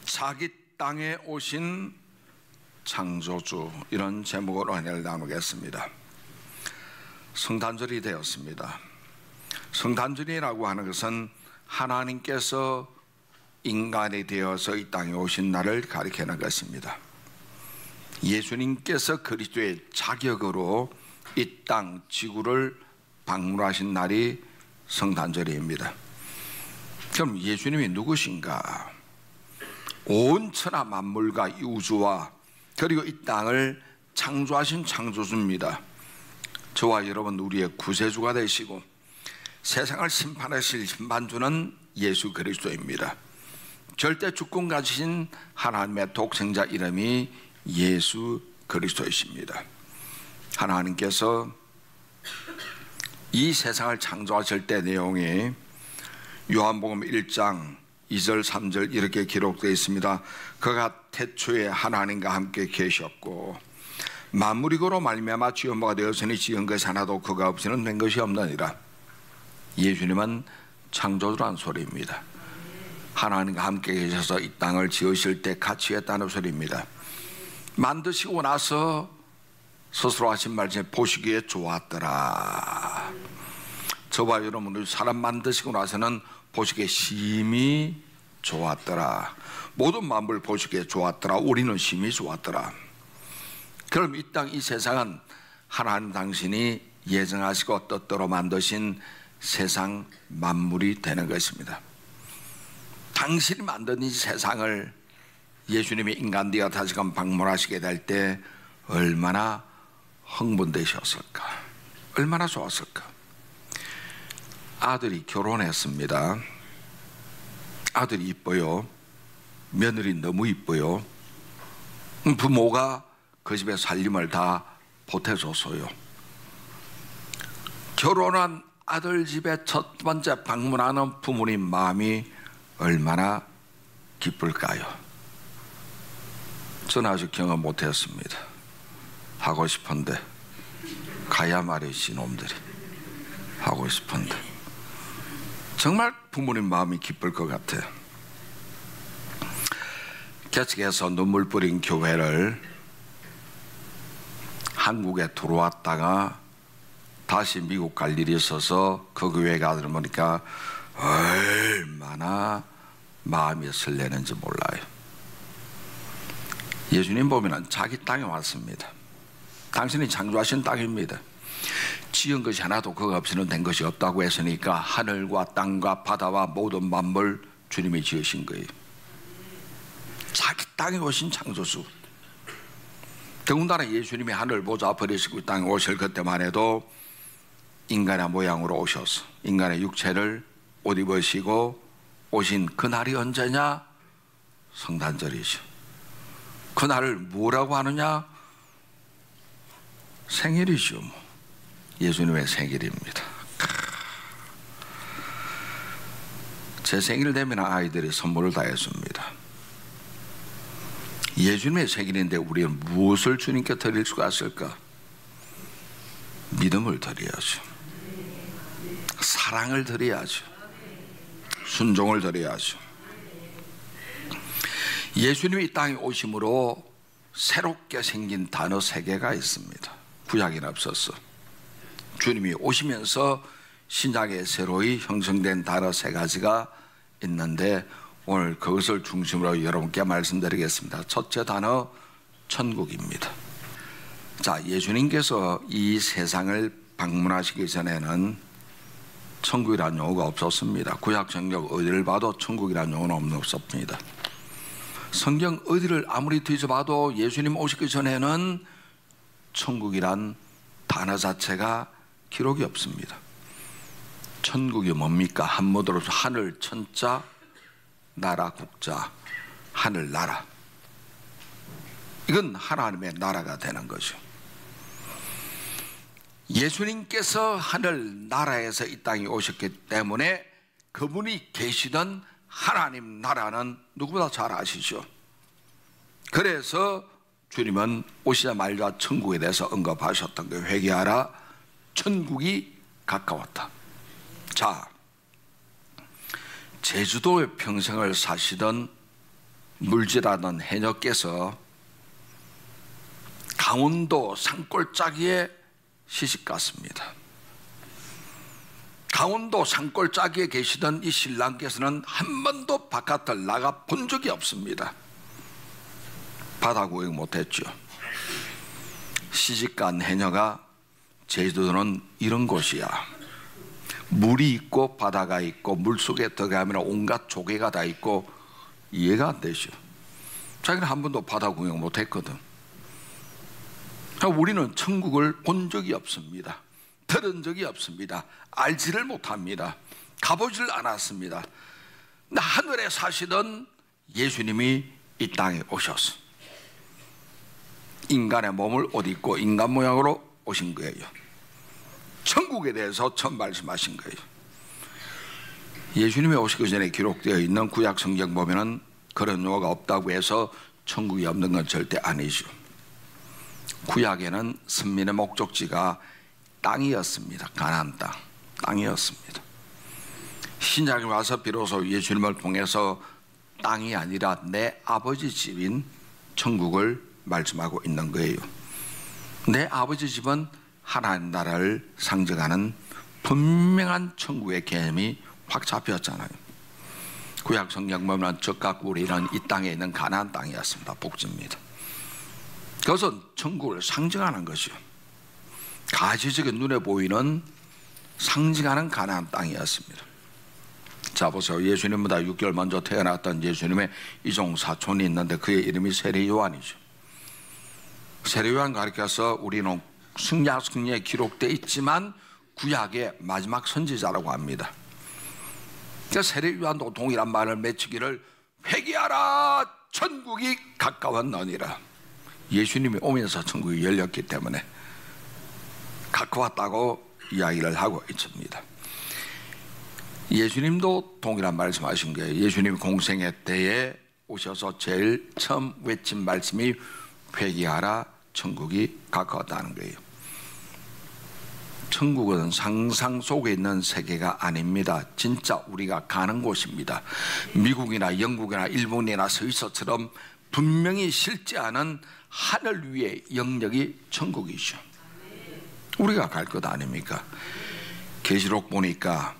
자기 땅에 오신 창조주, 이런 제목으로 은혜를 나누겠습니다. 성탄절이 되었습니다. 성탄절이라고 하는 것은 하나님께서 인간이 되어서 이 땅에 오신 날을 가리키는 것입니다. 예수님께서 그리스도의 자격으로 이 땅 지구를 방문하신 날이 성탄절입니다. 그럼 예수님이 누구신가? 온 천하 만물과 이 우주와 그리고 이 땅을 창조하신 창조주입니다. 저와 여러분, 우리의 구세주가 되시고 세상을 심판하실 심판주는 예수 그리스도입니다. 절대 주권 가지신 하나님의 독생자 이름이 예수 그리스도이십니다. 하나님께서 이 세상을 창조하실 때 내용이 요한복음 1장 2절 3절 이렇게 기록되어 있습니다. 그가 태초에 하나님과 함께 계셨고 만물이 그로 말미암아 지은 바가 되었으니 지은 것이 하나도 그가 없이는 된 것이 없느니라. 예수님은 창조주란 소리입니다. 하나님과 함께 계셔서 이 땅을 지으실 때 같이 했다는 소리입니다. 만드시고 나서 스스로 하신 말씀에 보시기에 좋았더라. 저와 여러분, 사람 만드시고 나서는 보시기에 심히 좋았더라. 모든 만물 보시기에 좋았더라. 우리는 심히 좋았더라. 그럼 이 땅, 이 세상은 하나님 당신이 예정하시고 뜻대로 만드신 세상 만물이 되는 것입니다. 당신이 만든 이 세상을 예수님이 인간되어 다시금 방문하시게 될 때 얼마나 흥분되셨을까? 얼마나 좋았을까? 아들이 결혼했습니다. 아들이 이뻐요. 며느리 너무 이뻐요. 부모가 그 집에 살림을 다 보태줬어요. 결혼한 아들 집에 첫 번째 방문하는 부모님 마음이 얼마나 기쁠까요? 저는 아직 경험 못했습니다. 하고 싶은데, 가야 말이지 놈들이. 하고 싶은데 정말 부모님 마음이 기쁠 것 같아요. 개척해서 눈물 뿌린 교회를 한국에 들어왔다가 다시 미국 갈 일이 있어서 그 교회 가다 보니까 얼마나 마음이 설레는지 몰라요. 예수님 보면 자기 땅에 왔습니다. 당신이 창조하신 땅입니다. 지은 것이 하나도 그거 없이는 된 것이 없다고 했으니까 하늘과 땅과 바다와 모든 만물 주님이 지으신 거예요. 자기 땅에 오신 창조주. 더군다나 예수님이 하늘 보좌 버리시고 이 땅에 오실 그때만 해도 인간의 모양으로 오셔서 인간의 육체를 옷 입으시고 오신 그날이 언제냐? 성탄절이죠. 그날을 뭐라고 하느냐? 생일이죠. 예수님의 생일입니다. 제 생일 되면 아이들이 선물을 다 해줍니다. 예수님의 생일인데 우리는 무엇을 주님께 드릴 수가 있을까? 믿음을 드려야죠. 사랑을 드려야죠. 순종을 드려야죠. 예수님이 이 땅에 오심으로 새롭게 생긴 단어 3개가 있습니다. 구약에는 없었어. 주님이 오시면서 신약에 새로이 형성된 단어 3가지가 있는데 오늘 그것을 중심으로 여러분께 말씀드리겠습니다. 첫째 단어, 천국입니다. 자, 예수님께서 이 세상을 방문하시기 전에는 천국이라는 용어가 없었습니다. 구약 성경 어디를 봐도 천국이라는 용어는 없었습니다. 성경 어디를 아무리 뒤져봐도 예수님 오시기 전에는 천국이란 단어 자체가 기록이 없습니다. 천국이 뭡니까? 한문으로서 하늘 천자, 나라 국자, 하늘 나라. 이건 하나님의 나라가 되는 거죠. 예수님께서 하늘 나라에서 이 땅에 오셨기 때문에 그분이 계시던 하나님 나라는 누구보다 잘 아시죠. 그래서 주님은 오시자마자 천국에 대해서 언급하셨던 게 회개하라, 천국이 가까웠다. 자, 제주도에 평생을 사시던 물질하던 해녀께서 강원도 산골짜기에 시집갔습니다. 강원도 산골짜기에 계시던 이 신랑께서는 한 번도 바깥을 나가 본 적이 없습니다. 바다 구경 못했죠. 시집간 해녀가 제주도는 이런 곳이야. 물이 있고 바다가 있고 물속에 들어가면 온갖 조개가 다 있고 이해가 안 되죠. 자기는 한 번도 바다 구경 못했거든. 우리는 천국을 본 적이 없습니다. 들은 적이 없습니다. 알지를 못합니다. 가보질 않았습니다. 근데 하늘에 사시던 예수님이 이 땅에 오셨어. 인간의 몸을 옷 입고 인간 모양으로 오신 거예요. 천국에 대해서 처음 말씀하신 거예요. 예수님이 오시기 전에 기록되어 있는 구약 성경 보면은 그런 용어가 없다고 해서 천국이 없는 건 절대 아니죠. 구약에는 선민의 목적지가 땅이었습니다. 가나안 땅이었습니다. 신약에 와서 비로소 예수님을 통해서 땅이 아니라 내 아버지 집인 천국을 말씀하고 있는 거예요. 내 아버지 집은 하나님 나라를 상징하는 분명한 천국의 개념이 확 잡혔잖아요. 구약 성경 보면 적과 꿀이는 이 땅에 있는 가나안 땅이었습니다. 복지입니다. 그것은 천국을 상징하는 것이요. 가시적인 눈에 보이는 상징하는 가나안 땅이었습니다. 자 보세요. 예수님보다 6개월 먼저 태어났던 예수님의 이종 사촌이 있는데 그의 이름이 세례 요한이죠. 세례 요한 가르쳐서 우리는 승리학 승리에 기록되어 있지만 구약의 마지막 선지자라고 합니다. 그러니까 세례 요한도 동일한 말을 맺히기를 회개하라 천국이 가까웠느니라. 예수님이 오면서 천국이 열렸기 때문에 가까웠다고 이야기를 하고 있습니다. 예수님도 동일한 말씀하신 거예요. 예수님 공생애 때에 오셔서 제일 처음 외친 말씀이 회개하라 천국이 가까웠다는 거예요. 천국은 상상 속에 있는 세계가 아닙니다. 진짜 우리가 가는 곳입니다. 미국이나 영국이나 일본이나 스위스처럼 분명히 실제하는 하늘 위의 영역이 천국이죠. 우리가 갈 것 아닙니까? 계시록 보니까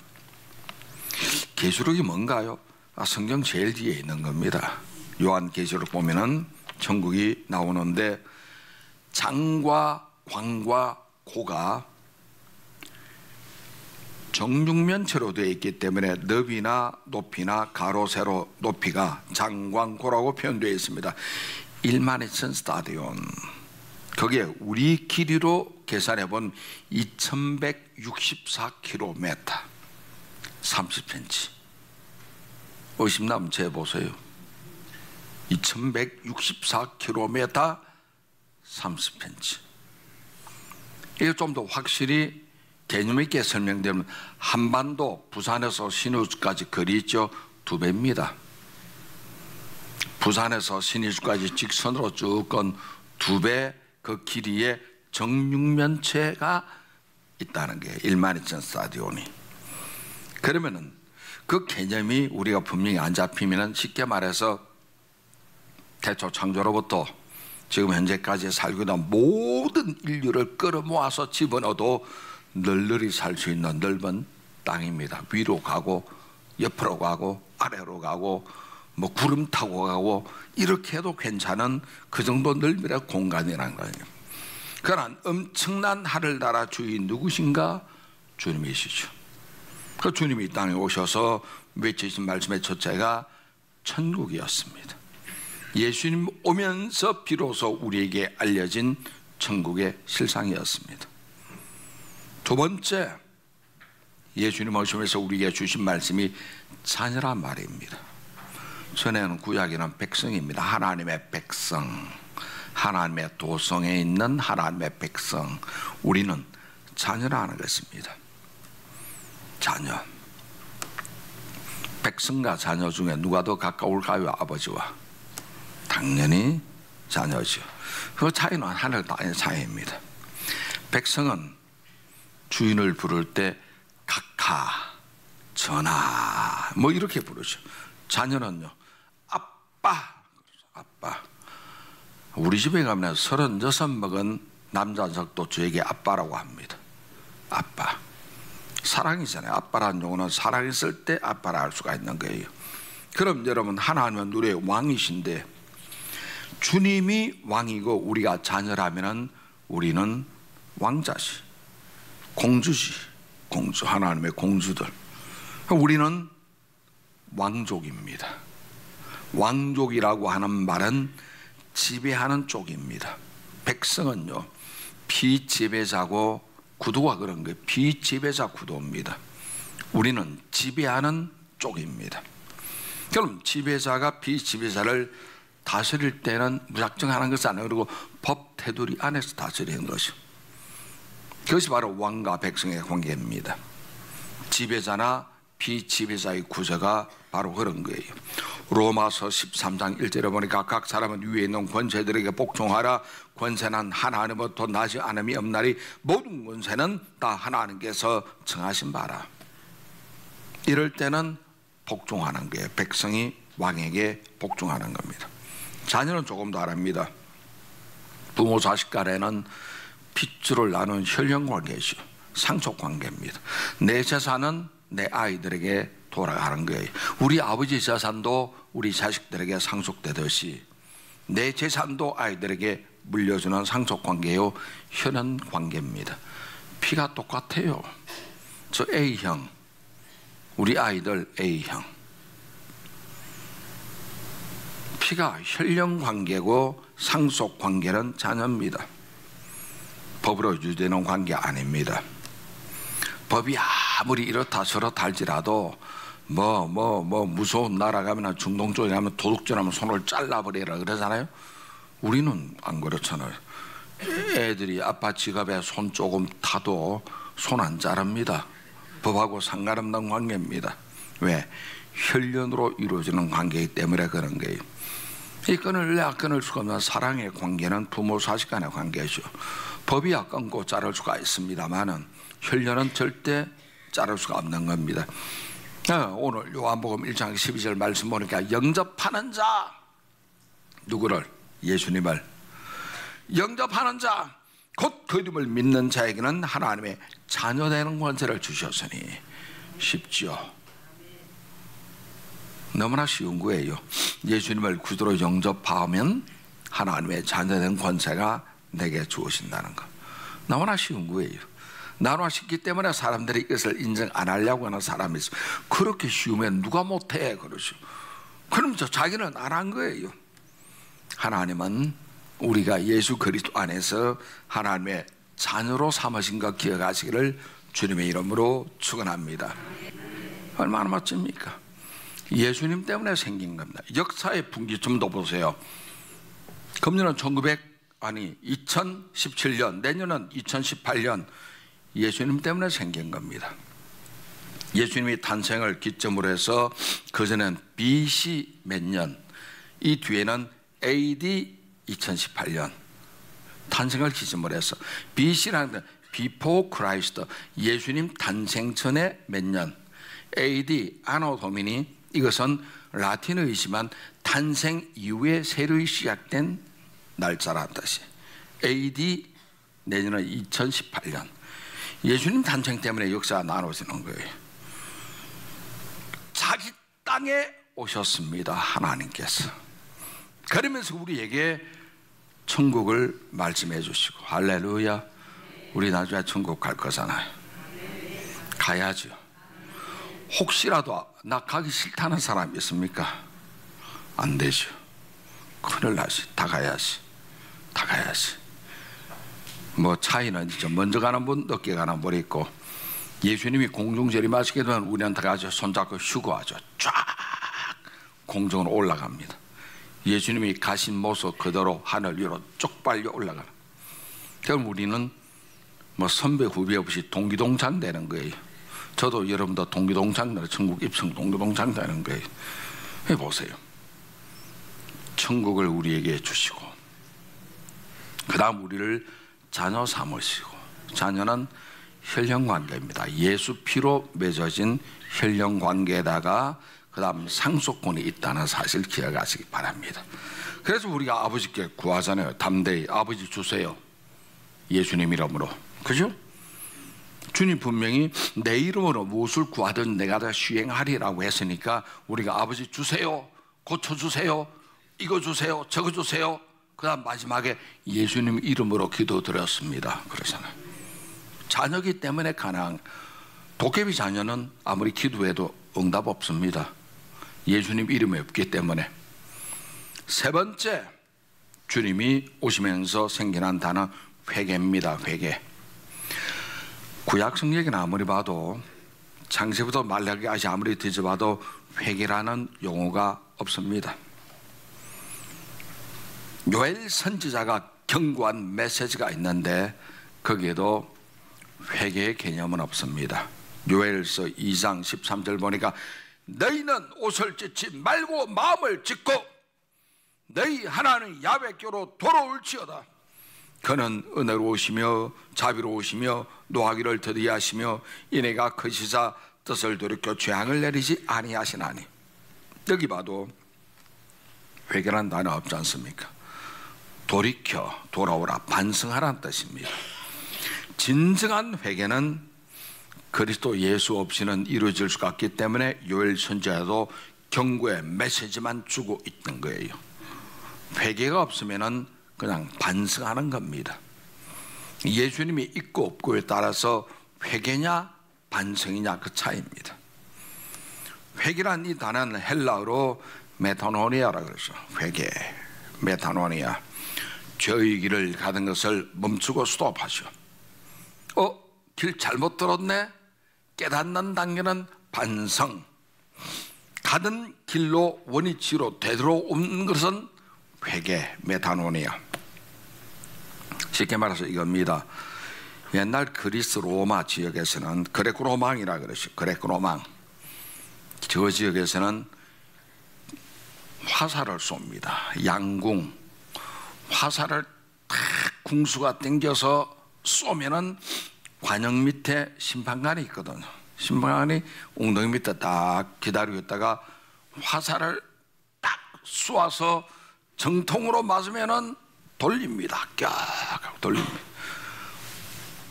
계시록이 뭔가요? 성경 제일 뒤에 있는 겁니다. 요한 계시록 보면은 천국이 나오는데 장과 광과 고가 정육면체로 되어 있기 때문에 너비나 높이나 가로 세로 높이가 장광고라고 표현되어 있습니다. 1만 2천 스타디온, 거기에 우리 길이로 계산해 본 2164km 30cm. 의심나면 재보세요. 2164km 30cm. 이게 좀 더 확실히 개념 있게 설명되면 한반도 부산에서 신의주까지 거리 있죠. 2배입니다. 부산에서 신의주까지 직선으로 쭉 건 2배 그 길이에 정육면체가 있다는 게 1만 2천 스타디온이. 그러면은 그 개념이 우리가 분명히 안 잡히면은 쉽게 말해서 태초 창조로부터 지금 현재까지 살고 있는 모든 인류를 끌어모아서 집어넣어도 널널히 살 수 있는 넓은 땅입니다. 위로 가고 옆으로 가고 아래로 가고 뭐 구름 타고 가고 이렇게 해도 괜찮은 그 정도 넓이의 공간이라는 거예요. 그러나 엄청난 하늘나라 주인 누구신가? 주님이시죠. 그 주님이 이 땅에 오셔서 외치신 말씀의 첫째가 천국이었습니다. 예수님 오면서 비로소 우리에게 알려진 천국의 실상이었습니다. 두 번째, 예수님 오시면서 우리에게 주신 말씀이 자녀란 말입니다. 전에는 구약에는 백성입니다. 하나님의 백성, 하나님의 도성에 있는 하나님의 백성. 우리는 자녀라는 것입니다. 자녀. 백성과 자녀 중에 누가 더 가까울까요? 아버지와. 당연히 자녀죠. 그 차이는 하늘 땅의 차이입니다. 백성은 주인을 부를 때 각하, 전하 뭐 이렇게 부르죠. 자녀는요, 아빠 우리 집에 가면 36 먹은 남자 녀석도 저에게 아빠라고 합니다. 아빠. 사랑이잖아요. 아빠라는 용어는 사랑했을 때 아빠라 할 수가 있는 거예요. 그럼 여러분, 하나님은 우리의 왕이신데 주님이 왕이고 우리가 자녀라면 우리는 왕자시, 공주시, 공주, 하나님의 공주들. 우리는 왕족입니다. 왕족이라고 하는 말은 지배하는 쪽입니다. 백성은요, 비지배자고 구도가 그런 거예요. 비지배자 구도입니다. 우리는 지배하는 쪽입니다. 그럼 지배자가 비지배자를 다스릴 때는 무작정 하는 것이 아니에요. 그리고 법 테두리 안에서 다스리는 것이죠. 그것이 바로 왕과 백성의 관계입니다. 지배자나 비지배자의 구조가 바로 그런 거예요. 로마서 13장 1절에 보니까 각 사람은 위에 있는 권세들에게 복종하라. 권세는 하나님부터 나지 않음이 없나니 모든 권세는 다 하나님께서 정하신 바라. 이럴 때는 복종하는 거예요. 백성이 왕에게 복종하는 겁니다. 자녀는 조금 다릅니다. 부모 자식 간에는 핏줄을 나눈 혈연관계죠. 상속관계입니다. 내 재산은 내 아이들에게 돌아가는 거예요. 우리 아버지 재산도 우리 자식들에게 상속되듯이 내 재산도 아이들에게 물려주는 상속관계요, 혈연관계입니다. 피가 똑같아요. 저 A형, 우리 아이들 A형. 피가 혈연관계고 상속관계는 자녀입니다. 법으로 유지되는 관계 아닙니다. 법이 아무리 이렇다 저렇다 할지라도 무서운 나라 가면 중동 쪽에 가면 도둑질하면 손을 잘라버리라 그러잖아요. 우리는 안 그렇잖아요. 애들이 아빠 지갑에 손 조금 타도 손 안 자릅니다. 법하고 상관없는 관계입니다. 왜? 혈연으로 이루어지는 관계이기 때문에 그런 거예요. 이 끊을래야 끊을 수가 없는 사랑의 관계는 부모 자식 간의 관계죠. 법이야 끊고 자를 수가 있습니다만은 혈연은 절대 자를 수가 없는 겁니다. 오늘 요한복음 1장 12절 말씀 보니까 영접하는 자, 누구를? 예수님을. 영접하는 자, 곧 그 이름을 믿는 자에게는 하나님의 자녀되는 권세를 주셨으니. 쉽죠? 너무나 쉬운 거예요. 예수님을 구주로 영접하면 하나님의 자녀된 권세가 내게 주어진다는 것. 너무나 쉬운 거예요. 너무나 쉽기 때문에 사람들이 이것을 인정 안 하려고 하는 사람이 있어요. 그렇게 쉬우면 누가 못해 그러죠. 그럼 자기는 안 한 거예요. 하나님은 우리가 예수 그리스도 안에서 하나님의 자녀로 삼으신 것 기억하시기를 주님의 이름으로 축원합니다. 얼마나 멋집니까? 예수님 때문에 생긴 겁니다. 역사의 분기점도 보세요. 금년은 2017년, 내년은 2018년. 예수님 때문에 생긴 겁니다. 예수님이 탄생을 기점으로 해서 그전엔 BC 몇 년, 이 뒤에는 AD 2018년 탄생을 기점으로 해서 BC라는 건 Before Christ, 예수님 탄생 전에 몇 년, AD 아노 도미니, 이것은 라틴어이지만 탄생 이후에 새로 시작된 날짜라는 뜻이. AD 내년은 2018년. 예수님 탄생 때문에 역사가 나눠지는 거예요. 자기 땅에 오셨습니다. 하나님께서. 그러면서 우리에게 천국을 말씀해 주시고, 할렐루야. 우리 나중에 천국 갈 거잖아요. 가야죠. 혹시라도 나 가기 싫다는 사람이 있습니까? 안 되죠. 큰일 나지. 다 가야지. 다 가야지. 뭐 차이는 이제 먼저 가는 분, 늦게 가는 분이 있고, 예수님이 공중 재림하시게 되면 우리한테 가서 손잡고 휴거하죠. 쫙 공중으로 올라갑니다. 예수님이 가신 모습 그대로 하늘 위로 쭉 빨려 올라가는. 그럼 우리는 뭐 선배 후배 없이 동기동창 되는 거예요. 저도 여러분도 동기동창 되는, 천국 입성 동기동창 되는 거예요. 해보세요. 천국을 우리에게 주시고, 그 다음 우리를 자녀 삼으시고, 자녀는 혈연관계입니다. 예수 피로 맺어진 혈연관계에다가 그 다음 상속권이 있다는 사실 기억하시기 바랍니다. 그래서 우리가 아버지께 구하잖아요. 담대히 아버지 주세요. 예수님 이름으로. 그죠? 주님 분명히 내 이름으로 무엇을 구하든 내가 다 수행하리라고 했으니까 우리가 아버지 주세요. 고쳐주세요. 이거 주세요. 저거 주세요. 그 다음 마지막에 예수님 이름으로 기도드렸습니다. 그러잖아요. 자녀기 때문에 가능한, 도깨비 자녀는 아무리 기도해도 응답 없습니다. 예수님 이름이 없기 때문에. 세 번째, 주님이 오시면서 생겨난 단어 회개입니다. 회개. 구약 성경을 아무리 봐도, 창세부터 말라기까지 아무리 뒤져봐도 회개라는 용어가 없습니다. 요엘 선지자가 경고한 메시지가 있는데 거기에도 회개의 개념은 없습니다. 요엘서 2장 13절 보니까 너희는 옷을 찢지 말고 마음을 찢고 너희 하나님 야훼께로 돌아올지어다. 그는 은혜로우시며 자비로우시며 노하기를 더디하시며 이내가 크시사 뜻을 돌이켜 재앙을 내리지 아니하시나니. 여기 봐도 회개란 단어 없지 않습니까? 돌이켜, 돌아오라, 반성하라는 뜻입니다. 진정한 회개는 그리스도 예수 없이는 이루어질 수가 없기 때문에 요엘 선지자도 경고의 메시지만 주고 있는 거예요. 회개가 없으면은 그냥 반성하는 겁니다. 예수님이 있고 없고에 따라서 회개냐 반성이냐 그 차이입니다. 회개란 이 단어는 헬라어로 메타노니아라고 그러죠. 회개, 메타노니아. 죄의 길을 가던 것을 멈추고 스톱하죠. 길 잘못 들었네? 깨닫는 단계는 반성. 가던 길로 원위치로 되돌아오는 것은 회개, 메타노니아. 쉽게 말해서 이겁니다. 옛날 그리스 로마 지역에서는 그레코로망이라 그러죠. 그레코로망. 저 지역에서는 화살을 쏩니다. 양궁. 화살을 탁 궁수가 당겨서 쏘면은 관영 밑에 심판관이 있거든요. 심판관이 엉덩이 밑에 딱 기다리고 있다가 화살을 딱 쏘아서 정통으로 맞으면은 돌립니다. 깍 하고 돌립니다.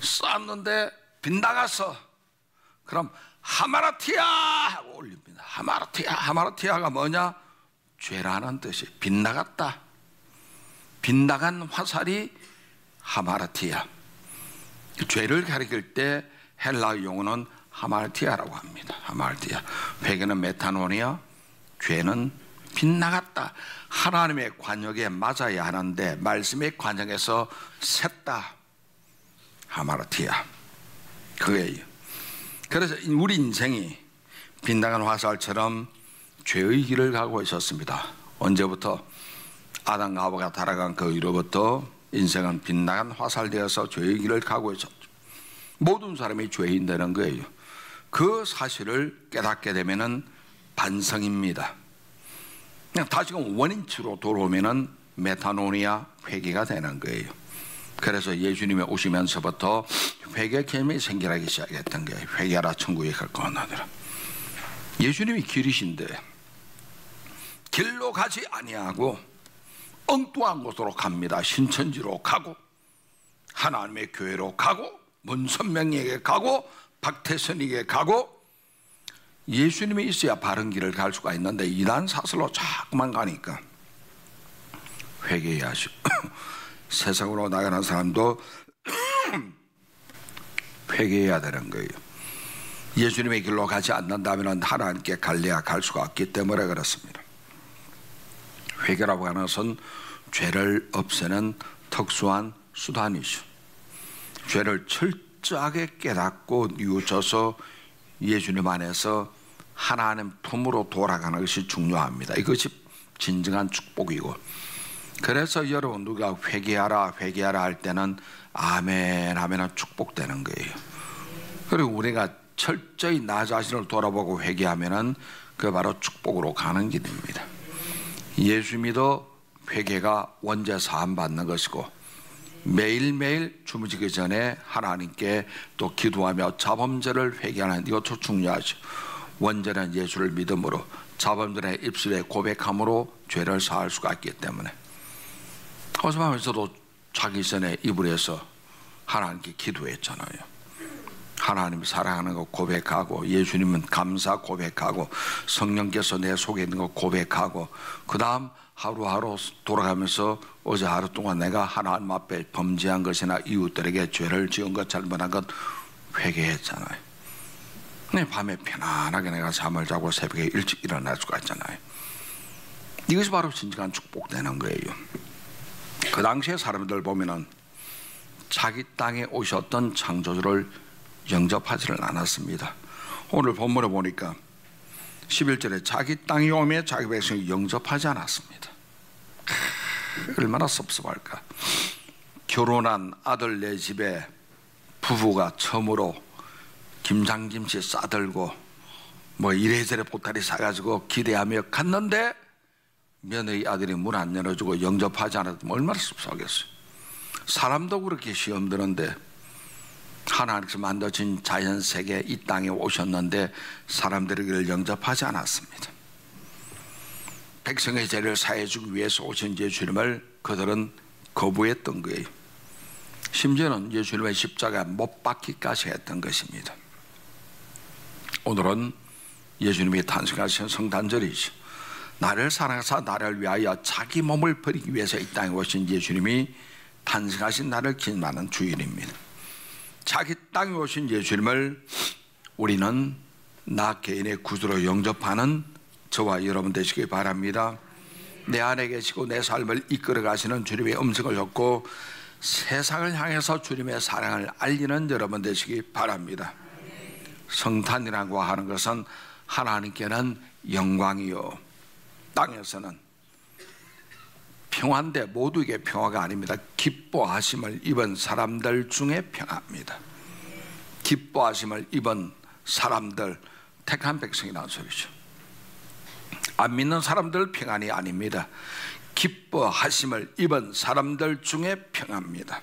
쐈는데 빗나갔어. 그럼 하마라티아 하고 올립니다. 하마라티아. 하마라티아가 뭐냐? 죄라는 뜻이. 빗나갔다. 빗나간 화살이 하마라티아. 죄를 가리킬 때 헬라 용어는 하마르티아라고 합니다. 하마르티아. 회개는 메타노니아, 죄는 빗나갔다. 하나님의 관역에 맞아야 하는데 말씀의 관역에서 샜다. 하마르티아. 그거예요. 그래서 우리 인생이 빗나간 화살처럼 죄의 길을 가고 있었습니다. 언제부터? 아담과 하와가 타락한 그 이후로부터 인생은 빗나간 화살 되어서 죄의 길을 가고 있었죠. 모든 사람이 죄인 되는 거예요. 그 사실을 깨닫게 되면은 반성입니다. 그냥 다시금 원인치로 돌아오면은 메타노니아, 회개가 되는 거예요. 그래서 예수님이 오시면서부터 회개 개념이 생겨나기 시작했던 거예요. 회개하라 천국에 갈 거하느니라. 예수님이 길이신데 길로 가지 아니하고 엉뚱한 곳으로 갑니다. 신천지로 가고 하나님의 교회로 가고 문선명에게 가고 박태선에게 가고. 예수님이 있어야 바른 길을 갈 수가 있는데 이단 사슬로 자꾸만 가니까 회개해야죠. 세상으로 나가는 사람도 회개해야 되는 거예요. 예수님의 길로 가지 않는다면 하나님께 갈래야 갈 수가 없기 때문에 그렇습니다. 회개라고 하는 것은 죄를 없애는 특수한 수단이죠. 죄를 철저하게 깨닫고 뉘우쳐서 예수님 안에서 하나님 품으로 돌아가는 것이 중요합니다. 이것이 진정한 축복이고, 그래서 여러분 누가 회개하라 회개하라 할 때는 아멘 하면 축복되는 거예요. 그리고 우리가 철저히 나 자신을 돌아보고 회개하면 그 바로 축복으로 가는 길입니다. 예수 믿어 회개가 원죄 사함 받는 것이고, 매일매일 주무시기 전에 하나님께 또 기도하며 자범죄를 회개하는 이것도 중요하죠. 원죄는 예수를 믿음으로, 자범죄는 입술에 고백함으로 죄를 사할 수가 있기 때문에 어젯밤에 저도 자기 전에 이불에서 하나님께 기도했잖아요. 하나님 사랑하는 거 고백하고, 예수님은 감사 고백하고, 성령께서 내 속에 있는 거 고백하고, 그 다음 하루하루 돌아가면서 어제 하루 동안 내가 하나님 앞에 범죄한 것이나 이웃들에게 죄를 지은 것, 잘못한 것 회개했잖아요. 내 밤에 편안하게 내가 잠을 자고 새벽에 일찍 일어날 수가 있잖아요. 이것이 바로 진정한 축복되는 거예요. 그 당시에 사람들 보면은 자기 땅에 오셨던 창조주를 영접하지를 않았습니다. 오늘 본문에 보니까 11절에 자기 땅에 오며 자기 백성이 영접하지 않았습니다. 얼마나 섭섭할까. 결혼한 아들 내 집에 부부가 처음으로 김장김치 싸들고 뭐 이래저래 보따리 사가지고 기대하며 갔는데 며느리 아들이 문 안 열어주고 영접하지 않았으면 얼마나 섭섭하겠어요. 사람도 그렇게 시험 드는데 하나님께서 만드신 자연세계 이 땅에 오셨는데 사람들이 그를 영접하지 않았습니다. 백성의 죄를 사해주기 위해서 오신 예수님을 그들은 거부했던 거예요. 심지어는 예수님의 십자가에 못 박기까지 했던 것입니다. 오늘은 예수님이 탄생하신 성탄절이죠. 나를 사랑하사 나를 위하여 자기 몸을 버리기 위해서 이 땅에 오신 예수님이 탄생하신 날을 기념하는 주일입니다. 자기 땅에 오신 예수님을 우리는 나 개인의 구주로 영접하는 저와 여러분 되시기 바랍니다. 내 안에 계시고 내 삶을 이끌어 가시는 주님의 음성을 듣고 세상을 향해서 주님의 사랑을 알리는 여러분 되시기 바랍니다. 성탄이라고 하는 것은 하나님께는 영광이요, 땅에서는 평화인데 모두에게 평화가 아닙니다. 기뻐하심을 입은 사람들 중에 평화입니다. 기뻐하심을 입은 사람들, 택한 백성이라는 소리죠. 안 믿는 사람들 평안이 아닙니다. 기뻐하심을 입은 사람들 중에 평화입니다.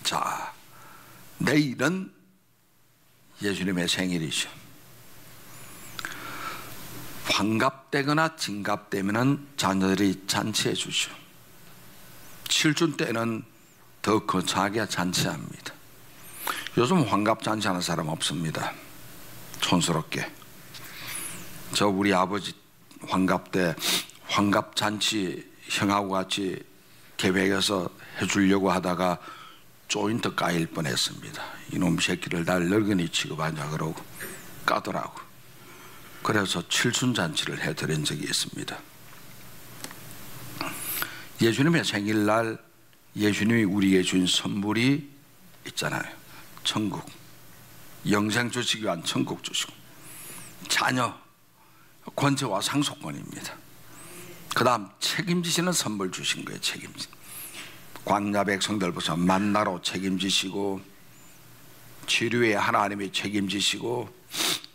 자, 내일은 예수님의 생일이죠. 환갑되거나 진갑되면 자녀들이 잔치해 주죠. 칠순 때는 더 거창하게 잔치합니다. 요즘 환갑잔치 하는 사람 없습니다. 촌스럽게. 저 우리 아버지 환갑 때 환갑잔치 형하고 같이 계획해서 해주려고 하다가 조인트 까일 뻔했습니다. 이놈 새끼를 날 늙은이 취급하냐 그러고 까더라고. 그래서 칠순잔치를 해드린 적이 있습니다. 예수님의 생일날 예수님이 우리에게 준 선물이 있잖아요. 천국, 영생 주시기 위한 천국 주시고 자녀, 권세와 상속권입니다. 그 다음 책임지시는 선물 주신 거예요. 책임지. 광야 백성들부터 만나로 책임지시고 치료에 하나님이 책임지시고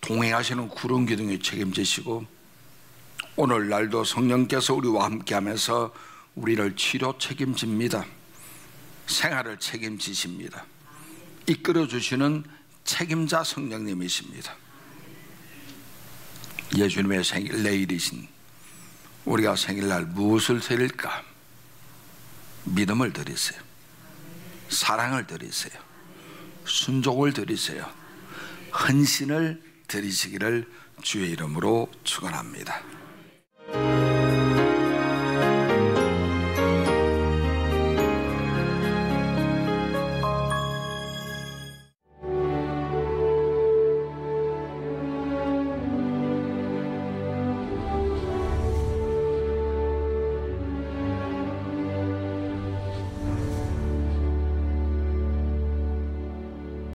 동행하시는 구름 기둥이 책임지시고 오늘날도 성령께서 우리와 함께하면서 우리를 치료 책임집니다. 생활을 책임지십니다. 이끌어주시는 책임자 성령님이십니다. 예수님의 생일 내일이신 우리가 생일날 무엇을 드릴까? 믿음을 드리세요. 사랑을 드리세요. 순종을 드리세요. 헌신을 드리시기를 주의 이름으로 축원합니다.